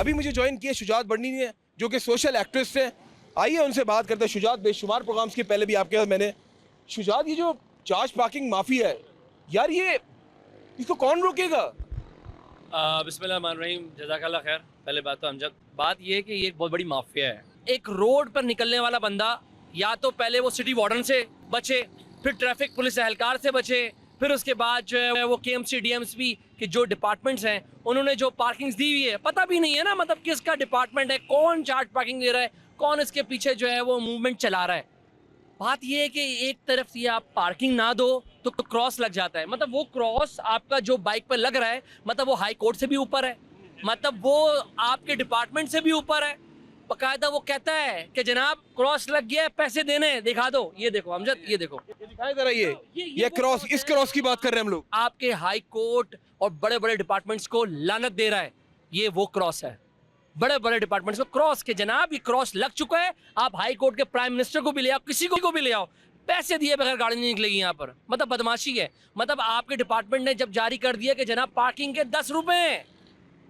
अभी मुझे ज्वाइन किया शुजात बड़नी ने, जो कि सोशल एक्टिविस्ट हैं। आइए उनसे बात करते हैं। शुजात, बेशुमार प्रोग्राम्स के पहले भी आपके साथ मैंने, शुजात ये जो चार्ज पार्किंग माफिया है यार, ये इसको कौन रोकेगा? बिस्मिल्लाहिर्रहमानिर्रहीम, जज़ाकल्लाह खैर। पहले बात तो अमजद, बात ये है कि ये एक बहुत बड़ी माफिया है। एक रोड पर निकलने वाला बंदा या तो पहले वो सिटी वार्डन से बचे, फिर ट्रैफिक पुलिस एहलकार से बचे, फिर उसके बाद जो है वो KMC DMSP के जो डिपार्टमेंट्स हैं उन्होंने जो पार्किंग्स दी हुई है, पता भी नहीं है ना, मतलब किसका डिपार्टमेंट है, कौन चार्ज पार्किंग दे रहा है, कौन इसके पीछे जो है वो मूवमेंट चला रहा है। बात ये है कि एक तरफ से आप पार्किंग ना दो तो क्रॉस लग जाता है, मतलब वो क्रॉस आपका जो बाइक पर लग रहा है, मतलब वो हाई कोर्ट से भी ऊपर है, मतलब वो आपके डिपार्टमेंट से भी ऊपर है। बकायदा वो कहता है कि जनाब क्रॉस लग गया है, पैसे देने हैं, दिखा दो। ये देखो अमजद, ये देखो, ये दिखाई दे रहा है ये वो क्रॉस, इस क्रॉस की बात कर रहे हैं हम लोग। आपके हाई कोर्ट और बड़े बड़े डिपार्टमेंट्स को लानत दे रहा है। ये वो क्रॉस है, बड़े बड़े डिपार्टमेंट्स को क्रॉस के जनाब ये क्रॉस लग चुका है। आप हाई कोर्ट के प्राइम मिनिस्टर को भी ले आओ, किसी को भी ले आओ, पैसे दिए बगैर गाड़ी नहीं निकलेगी यहाँ पर। मतलब बदमाशी है। मतलब आपके डिपार्टमेंट ने जब जारी कर दिया कि जनाब पार्किंग के 10 रुपए हैं,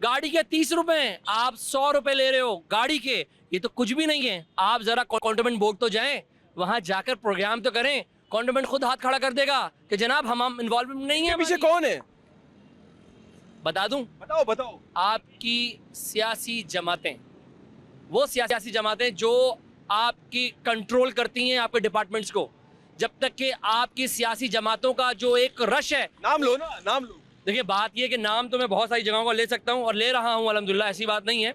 गाड़ी के 30 रुपए हैं, आप 100 रुपए ले रहे हो गाड़ी के, ये तो कुछ भी नहीं है। आप जरा कॉन्टोमेंट बोर्ड तो जाएं, वहां जाकर प्रोग्राम तो करें। कॉन्टोमेंट खुद हाथ खड़ा कर देगा कि जनाब हम इन्वॉल्वमेंट नहीं है। पीछे कौन है बता दूं, बताओ बताओ। आपकी सियासी जमातें, वो सियासी जमातें जो आपकी कंट्रोल करती हैं आपके डिपार्टमेंट्स को। जब तक कि आपकी सियासी जमातों का जो एक रश है, नाम लो ना, नाम लो। देखिए बात ये है कि नाम तो मैं बहुत सारी जगहों का ले सकता हूं और ले रहा हूं अल्हम्दुलिल्लाह, ऐसी बात नहीं है।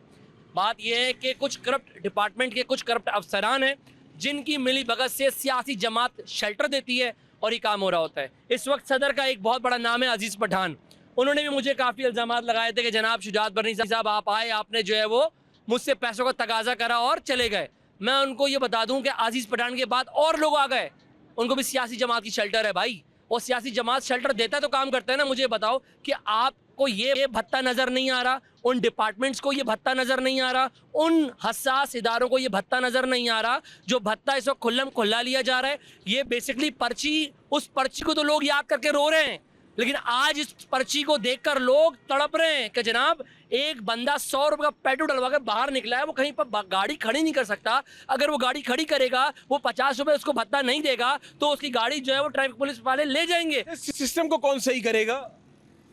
बात यह है कि कुछ करप्ट डिपार्टमेंट के कुछ करप्ट अफसरान हैं जिनकी मिली भगत से सियासी जमात शेल्टर देती है और ये काम हो रहा होता है। इस वक्त सदर का एक बहुत बड़ा नाम है अजीज़ पठान। उन्होंने भी मुझे काफ़ी इल्ज़ामात लगाए थे कि जनाब शुजात बर्नी साहब आप आए, आपने जो है वो मुझसे पैसों का तगाजा करा और चले गए। मैं उनको ये बता दूं कि अजीज़ पठान के बाद और लोग आ गए, उनको भी सियासी जमात की शेल्टर है भाई। और सियासी जमात शेल्टर देता है तो काम करता है ना। मुझे बताओ कि आपको ये भत्ता नज़र नहीं आ रहा, उन डिपार्टमेंट्स को ये भत्ता नज़र नहीं आ रहा, उन हसास इदारों को ये भत्ता नज़र नहीं आ रहा, जो भत्ता इस वक्त खुल्लम खुल्ला लिया जा रहा है। ये बेसिकली पर्ची, उस पर्ची को तो लोग याद करके रो रहे हैं, लेकिन आज इस पर्ची को देखकर लोग तड़प रहे हैं कि जनाब एक बंदा 100 रुपये का पेट्रोल डलवा कर बाहर निकला है, वो कहीं पर गाड़ी खड़ी नहीं कर सकता। अगर वो गाड़ी खड़ी करेगा, वो 50 रुपये उसको भत्ता नहीं देगा तो उसकी गाड़ी जो है वो ट्रैफिक पुलिस वाले ले जाएंगे। इस सिस्टम को कौन सही करेगा?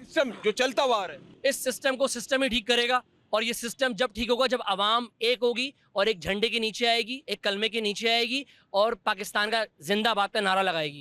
सिस्टम जो चलता हुआ है, इस सिस्टम को सिस्टम ही ठीक करेगा। और ये सिस्टम जब ठीक होगा जब आवाम एक होगी और एक झंडे के नीचे आएगी, एक कलमे के नीचे आएगी और पाकिस्तान का जिंदाबाद का नारा लगाएगी।